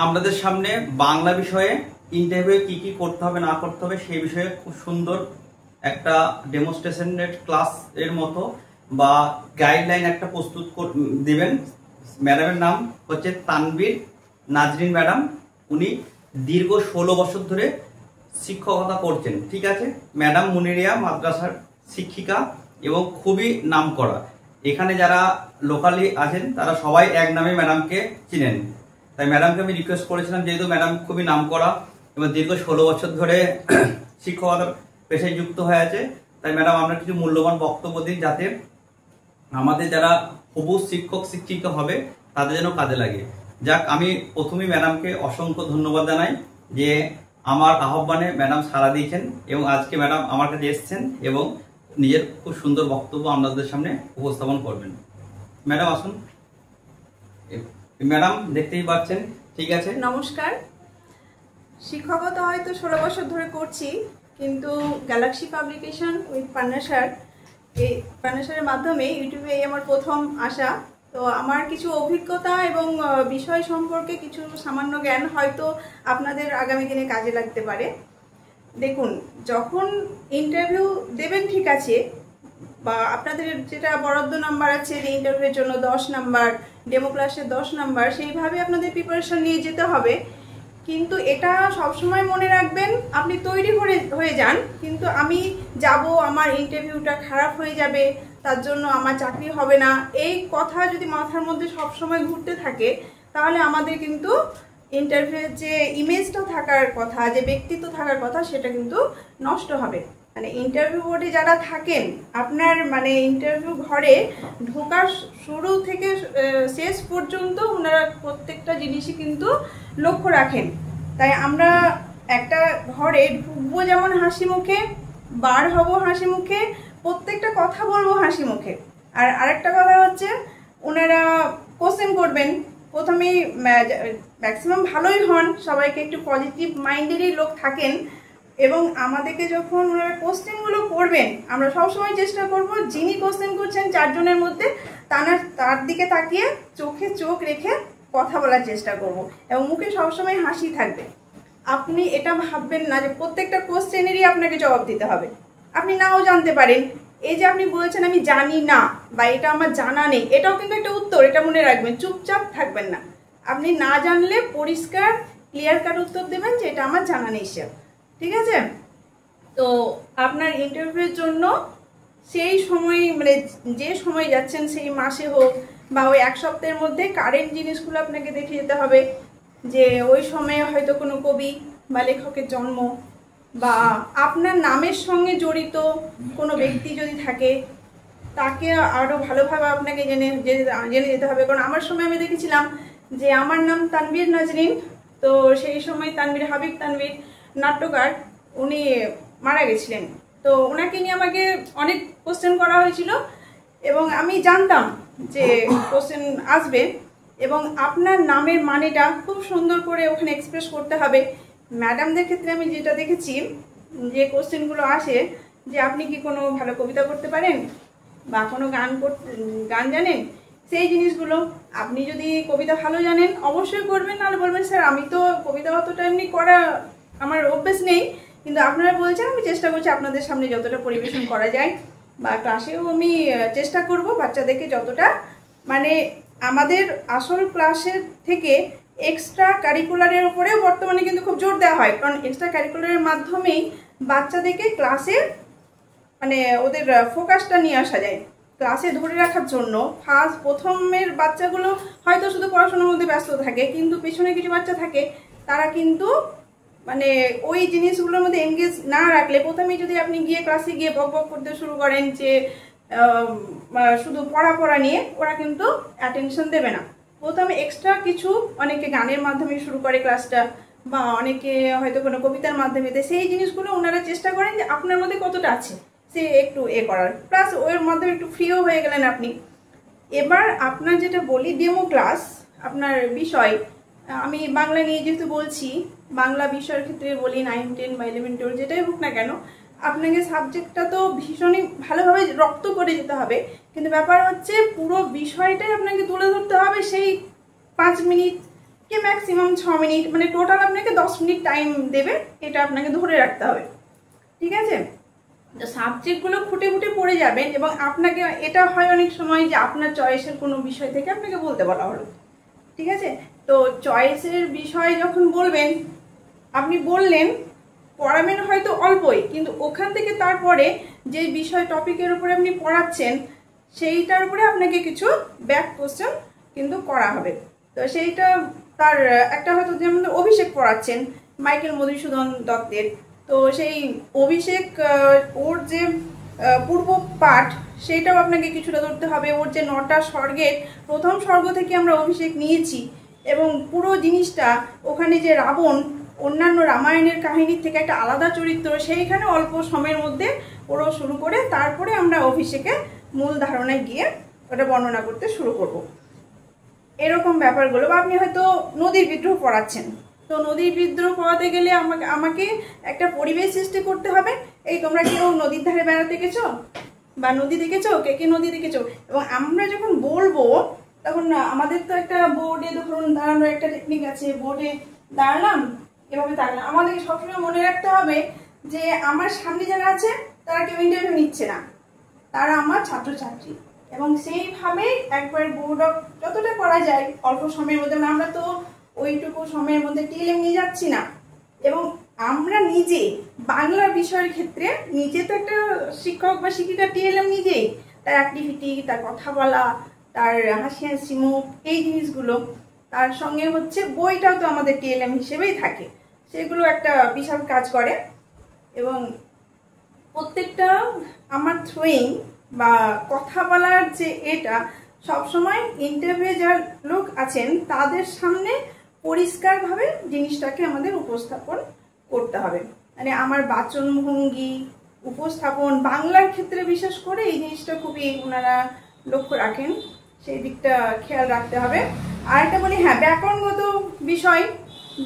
আপনাদের সামনে বাংলা বিষয়ে ইন্টারভিউ কি কি করতে হবে না করতে হবে সেই বিষয়ে খুব সুন্দর একটা ডেমনস্ট্রেশনের ক্লাস এর মতো বা গাইডলাইন একটা প্রস্তুত দিবেন। ম্যাডামের নাম হচ্ছে তানভীর নাজরিন ম্যাডাম। উনি দীর্ঘ 16 বছর ধরে শিক্ষকতা করছেন। ঠিক আছে, ম্যাডাম মুনিরিয়া মাদ্রাসার শিক্ষিকা এবং খুবই নামকরা। এখানে যারা লোকালি আছেন তারা সবাই এক নামে ম্যাডামকে চিনেন। তাই ম্যাডামকে আমি রিকোয়েস্ট করেছিলাম, যেহেতু ম্যাডাম খুবই নামকরা এবং দীর্ঘ 16 বছর ধরে শিক্ষকতার পেশায় যুক্ত হয়ে আছে, তাই ম্যাডাম আমরা কিছু মূল্যবান বক্তব্য দিই যাতে আমাদের যারা হবু শিক্ষক শিক্ষিকা হবে তাদের যেন কাজে লাগে। যাক, আমি প্রথমেই ম্যাডামকে অসংখ্য ধন্যবাদ জানাই যে আমার আহ্বানে ম্যাডাম সাড়া দিয়েছেন এবং আজকে ম্যাডাম আমার কাছে এসেছেন এবং নিজের খুব সুন্দর বক্তব্য আপনাদের সামনে উপস্থাপন করবেন। ম্যাডাম আসুন। ম্যাডাম দেখতেই পাচ্ছেন। ঠিক আছে, নমস্কার। শিক্ষকতা হয়তো 16 বছর ধরে করছি, কিন্তু গ্যালাক্সি পাবলিকেশন উইথ পান্নাসার এই পান্নাসারের মাধ্যমে ইউটিউবে আমার প্রথম আসা। তো আমার কিছু অভিজ্ঞতা এবং বিষয় সম্পর্কে কিছু সামান্য জ্ঞান হয়তো আপনাদের আগামী দিনে কাজে লাগতে পারে। দেখুন, যখন ইন্টারভিউ দেবেন ঠিক আছে, বা আপনাদের যেটা বরাদ্দ নাম্বার আছে যে ইন্টারভিউর জন্য 10 নাম্বার, ডেমো ক্লাসের 10 নাম্বার, সেইভাবে আপনাদের প্রিপারেশন নিয়ে যেতে হবে। কিন্তু এটা সবসময় মনে রাখবেন, আপনি তৈরি হয়ে যান, কিন্তু আমি যাব, আমার ইন্টারভিউটা খারাপ হয়ে যাবে, তার জন্য আমার চাকরি হবে না, এই কথা যদি মাথার মধ্যে সবসময় ঘুরতে থাকে, তাহলে আমাদের কিন্তু ইন্টারভিউর যে ইমেজটা থাকার কথা, যে ব্যক্তিত্ব থাকার কথা, সেটা কিন্তু নষ্ট হবে। মানে ইন্টারভিউ বোর্ডে যারা থাকেন, আপনার মানে ইন্টারভিউ ঘরে ঢোকার শুরু থেকে শেষ পর্যন্ত ওনারা প্রত্যেকটা জিনিসই কিন্তু লক্ষ্য রাখেন। তাই আমরা একটা ঘরে ঢুকবো যেমন হাসি মুখে, বার হব হাসি মুখে, প্রত্যেকটা কথা বলবো হাসি মুখে। আর আরেকটা কথা হচ্ছে, ওনারা কোশ্চেন করবেন, প্রথমেই ম্যাক্সিমাম ভালোই হন, সবাইকে একটু পজিটিভ মাইন্ডেরই লোক থাকেন, এবং আমাদেরকে যখন ওনারা কোশ্চেনগুলো করবেন, আমরা সবসময় চেষ্টা করব যিনি কোশ্চেন করছেন 4 জনের মধ্যে তার দিকে তাকিয়ে চোখে চোখ রেখে কথা বলার চেষ্টা করব, এবং মুখে সবসময় হাসি থাকবে। আপনি এটা ভাববেন না যে প্রত্যেকটা কোশ্চেনেরই আপনাকে জবাব দিতে হবে। আপনি নাও জানতে পারেন, এই যে আপনি বলেছেন আমি জানি না বা এটা আমার জানা নেই, এটাও কিন্তু একটা উত্তর, এটা মনে রাখবেন। চুপচাপ থাকবেন না, আপনি না জানলে পরিষ্কার ক্লিয়ার কাট উত্তর দেবেন যে এটা আমার জানা নেই স্যার। ঠিক আছে? তো আপনার ইন্টারভিউর জন্য সেই সময়, মানে যে সময় যাচ্ছেন সেই মাসে হোক বা ওই 1 সপ্তাহের মধ্যে কারেন্ট জিনিসগুলো আপনাকে দেখে যেতে হবে। যে ওই সময়ে হয়তো কোনো কবি বা লেখকের জন্ম, বা আপনার নামের সঙ্গে জড়িত কোনো ব্যক্তি যদি থাকে, তাকে আরও ভালোভাবে আপনাকে জেনে যেতে হবে। কারণ আমার সময় আমি দেখেছিলাম যে আমার নাম তানভীর নাজরিন, তো সেই সময় তানভীর হাবিব তানভীর নাট্যকার, উনি মারা গেছিলেন। তো ওনাকে নিয়ে আমাকে অনেক কোশ্চেন করা হয়েছিল এবং আমি জানতাম যে কোশ্চেন আসবে, এবং আপনার নামের মানেটা খুব সুন্দর করে ওখানে এক্সপ্রেস করতে হবে। ম্যাডামদের ক্ষেত্রে আমি যেটা দেখেছি, যে কোশ্চেনগুলো আসে যে আপনি কি কোনো ভালো কবিতা করতে পারেন বা কোনো গান জানেন, সেই জিনিসগুলো আপনি যদি কবিতা ভালো জানেন অবশ্যই করবেন, নাহলে বলবেন স্যার আমি তো কবিতা অতটা এমনি করা আমার অভ্যেস নেই, কিন্তু আপনারা বলছেন আমি চেষ্টা করছি আপনাদের সামনে যতটা পরিবেশন করা যায়, বা ক্লাসেও আমি চেষ্টা করব বাচ্চাদেরকে যতটা, মানে আমাদের আসল ক্লাসের থেকে এক্সট্রা কারিকুলারের উপরেও বর্তমানে কিন্তু খুব জোর দেওয়া হয়। কারণ এক্সট্রা কারিকুলারের মাধ্যমেই বাচ্চাদেরকে ক্লাসে মানে ওদের ফোকাসটা নিয়ে আসা যায়, ক্লাসে ধরে রাখার জন্য। প্রথমের বাচ্চাগুলো হয়তো শুধু পড়াশোনার মধ্যে ব্যস্ত থাকে, কিন্তু পেছনে কিছু বাচ্চা থাকে তারা কিন্তু মানে ওই জিনিসগুলোর মধ্যে এনগেজ না রাখলে, প্রথমেই যদি আপনি গিয়ে ক্লাসে গিয়ে বক বক করতে শুরু করেন যে শুধু পড়া নিয়ে, ওরা কিন্তু অ্যাটেনশন দেবে না। প্রথমে এক্সট্রা কিছু, অনেকে গানের মাধ্যমে শুরু করে ক্লাসটা, বা অনেকে হয়তো কোনো কবিতার মাধ্যমে, সেই জিনিসগুলো ওনারা চেষ্টা করেন যে আপনার মধ্যে কতটা আছে সে একটু করার, প্লাস ওর মাধ্যমে একটু ফ্রিও হয়ে গেলেন আপনি। এবার আপনার যেটা বলি ডেমো ক্লাস, আপনার বিষয়, আমি বাংলা নিয়ে যেহেতু বলছি, বাংলা বিষয়ের ক্ষেত্রে বলি 9, 10 বা 11, 12 যেটাই হোক না কেন, আপনাকে সাবজেক্টটা তো ভীষণই ভালোভাবে রপ্ত করে যেতে হবে। কিন্তু ব্যাপার হচ্ছে পুরো বিষয়টাই আপনাকে তুলে ধরতে হবে সেই 5 মিনিট কি ম্যাক্সিমাম 6 মিনিট, মানে টোটাল আপনাকে 10 মিনিট টাইম দেবে, এটা আপনাকে ধরে রাখতে হবে। ঠিক আছে, সাবজেক্টগুলো খুঁটে খুঁটে পড়ে যাবেন এবং আপনাকে এটা হয় অনেক সময় যে আপনার চয়েসের কোনো বিষয় থেকে আপনাকে বলতে বলা হলো। ঠিক আছে, তো চয়েসের বিষয় যখন বলবেন, আপনি বললেন, পড়াবেন হয়তো অল্পই, কিন্তু ওখান থেকে তারপরে যে বিষয় টপিকের উপরে আপনি পড়াচ্ছেন সেইটার উপরে আপনাকে কিছু ব্যাক কোশ্চেন কিন্তু করা হবে। তো সেইটা তার একটা হয়তো যেমন অভিষেক পড়াচ্ছেন মাইকেল মধুসূদন দত্তের, তো সেই অভিষেক ওর যে পূর্ব পাঠ সেইটাও আপনাকে কিছুটা ধরতে হবে। ওর যে 9টা স্বর্গের প্রথম স্বর্গ থেকে আমরা অভিষেক নিয়েছি এবং পুরো জিনিসটা ওখানে যে রাবণ অন্যান্য রামায়ণের কাহিনীর থেকে একটা আলাদা চরিত্র, সেইখানে অল্প সময়ের মধ্যে ওরও শুরু করে তারপরে আমরা অভিষেকে মূল ধারণায় গিয়ে ওটা বর্ণনা করতে শুরু করব। এরকম ব্যাপারগুলো, বা আপনি হয়তো নদীর বিদ্রোহ পড়াচ্ছেন, তো নদীর বিদ্রোহ পড়াতে গেলে আমাকে একটা পরিবেশ সৃষ্টি করতে হবে। এই তোমরা কেউ নদীর ধারে বেড়াতে গেছো বা নদী দেখেছো, কে কে নদী দেখেছো, এবং আমরা যখন বলবো তখন আমাদের তো একটা বোর্ডে ধরুন দাঁড়ানোর একটা টেকনিক আছে, বোর্ডে দাঁড়ালাম এভাবে দাঁড়ালাম। আমাদেরকে সবসময় মনে রাখতে হবে যে আমার সামনে যারা আছে তারা কেউ ইন্টারভিউ নিচ্ছে না, তারা আমার ছাত্রছাত্রী, এবং সেইভাবে একবার বোর্ড যতটা করা যায় অল্প সময়ের মধ্যে, আমরা তো ওইটুকু সময়ের মধ্যে টিএলএম নিয়ে যাচ্ছি না, এবং আমরা নিজে বাংলা বিষয়ের ক্ষেত্রে নিজে তো একটা শিক্ষক বা শিক্ষিকা টিএলএম নিজেই, তার অ্যাক্টিভিটি, তার কথা বলা, তার হাসি হাসি মুখ, এই জিনিসগুলো, তার সঙ্গে হচ্ছে বইটাও তো আমাদের টিএলএম হিসেবেই থাকে, সেগুলো একটা বিশাল কাজ করে। এবং প্রত্যেকটা আমার থ্রোয়িং বা কথা বলার যে এটা সবসময় ইন্টারভিউ যার লোক আছেন তাদের সামনে পরিষ্কারভাবে জিনিসটাকে আমাদের উপস্থাপন করতে হবে। মানে আমার বাচনভঙ্গি, উপস্থাপন, বাংলার ক্ষেত্রে বিশেষ করে এই জিনিসটা খুবই ওনারা লক্ষ্য রাখেন, সেই দিকটা খেয়াল রাখতে হবে। আর একটা বলি, হ্যাঁ, ব্যাকরণগত বিষয়,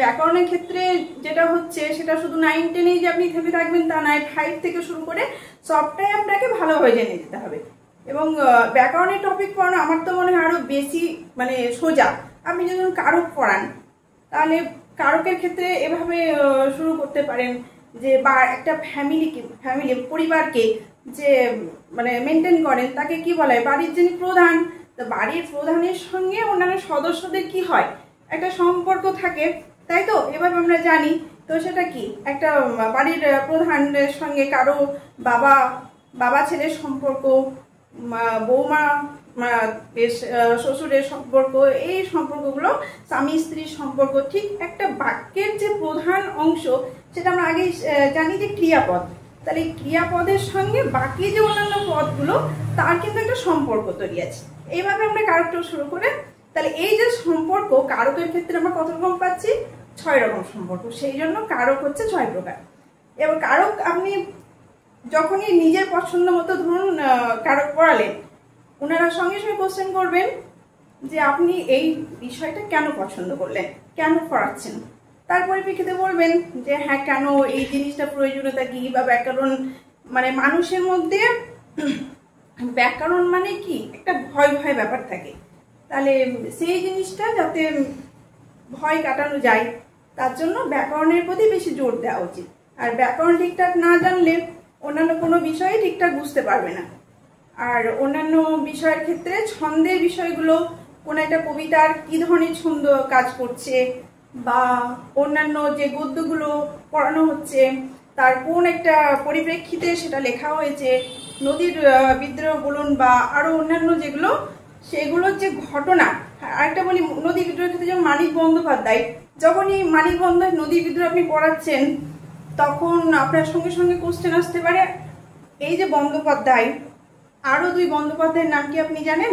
ব্যাকরণের ক্ষেত্রে যেটা হচ্ছে সেটা শুধু 9-10 যে আপনি থেমে থাকবেন তা নয়, 5 থেকে শুরু করে সবটাই আপনাকে ভালোভাবে জেনে যেতে হবে। এবং ব্যাকরণের টপিক পড়ানো আমার তো মনে হয় আরো বেশি মানে সোজা। আপনি যখন কারক পড়ান তাহলে কারকের ক্ষেত্রে এভাবে শুরু করতে পারেন যে, বা একটা ফ্যামিলি পরিবারকে যে মানে মেনটেন করেন তাকে কি বলা হয়, বাড়ির যিনি প্রধান, তো বাড়ির প্রধানের সঙ্গে অন্যান্য সদস্যদের কি হয়, একটা সম্পর্ক থাকে, তাই তো, এভাবে আমরা জানি। তো সেটা কি, একটা বাড়ির প্রধানের সঙ্গে কারো বাবা ছেলের সম্পর্ক, বৌমা শ্বশুরের সম্পর্ক, এই সম্পর্কগুলো স্বামী স্ত্রীর সম্পর্ক, ঠিক একটা বাক্যের যে প্রধান অংশ সেটা আমরা আগেই জানি যে ক্রিয়াপদ, তাহলে এই ক্রিয়াপদের সঙ্গে বাকি যে অন্যান্য পদগুলো তার কিন্তু একটা সম্পর্ক তৈরি আছে। এইভাবে আমরা কারকটা শুরু করে, তাহলে এই যে সম্পর্ক কারকের ক্ষেত্রে আমরা কত রকম পাচ্ছি, 6 রকম সম্পর্ক, সেই জন্য কারক হচ্ছে 6 প্রকার। এবার কারক আপনি যখনই নিজের পছন্দ মতো ধরুন কারক পড়ালেন, ওনারা সঙ্গে সঙ্গে কোশ্চেন করবেন যে আপনি এই বিষয়টা কেন পছন্দ করলেন, কেন পড়াচ্ছেন, তার পরিপ্রেক্ষিতে বলবেন যে হ্যাঁ কেন এই জিনিসটা প্রয়োজনীয়তা কি, বা ব্যাকরণ মানে মানুষের মধ্যে ব্যাকরণ মানে কি একটা ভয় ভয় ব্যাপার থাকে, তাহলে সেই জিনিসটা যাতে ভয় কাটানো যায় তার জন্য ব্যাকরণের প্রতি বেশি জোর দেওয়া উচিত। আর ব্যাকরণ ঠিকঠাক না জানলে অন্যান্য কোনো বিষয়ে ঠিকঠাক বুঝতে পারবে না। আর অন্যান্য বিষয়ের ক্ষেত্রে ছন্দের বিষয়গুলো, কোনো একটা কবিতার কি ধরনের ছন্দ কাজ করছে, বা অন্যান্য যে গদ্যগুলো পড়ানো হচ্ছে তার কোন একটা পরিপ্রেক্ষিতে সেটা লেখা হয়েছে, নদীর বিদ্রোহ বলুন বা আরো অন্যান্য যেগুলো, সেগুলোর যে ঘটনা। আরেকটা বলি, নদী বিদ্রোহের ক্ষেত্রে যেমন মানিক বন্দ্যোপাধ্যায়, যখনই মানিক বন্দ্যোপাধ্যায় নদী বিদ্রোহ আপনি পড়াচ্ছেন তখন আপনার সঙ্গে সঙ্গে কোশ্চেন আসতে পারে, এই যে বন্দ্যোপাধ্যায়, আরো 2 বন্দ্যোপাধ্যায়ের নাম কি আপনি জানেন?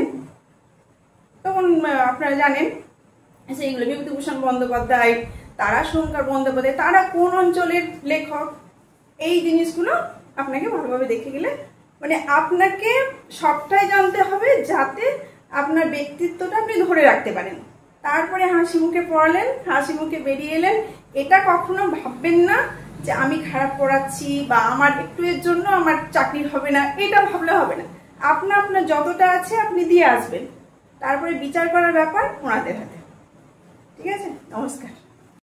তখন আপনারা জানেন সেইগুলো, বিভূতিভূষণ বন্দ্যোপাধ্যায়, তারাশঙ্কর বন্দ্যোপাধ্যায়, তারা কোন অঞ্চলের লেখক, এই জিনিসগুলো আপনাকে ভালোভাবে দেখে গেলে মানে আপনাকে সবটাই জানতে হবে যাতে আপনার ব্যক্তিত্বটা আপনি ধরে রাখতে পারেন। তারপরে হাসি মুখে পড়ালেন, হাসি মুখে বেরিয়ে এলেন, এটা কখনো ভাববেন না যে আমি খারাপ পড়াচ্ছি বা আমার একটু এর জন্য আমার চাকরি হবে না, এটা ভাবলে হবে না। আপনার যতটা আছে আপনি দিয়ে আসবেন, তারপরে বিচার করার ব্যাপার ওনাদের হাতে। ঠিক আছে। নমস্কার।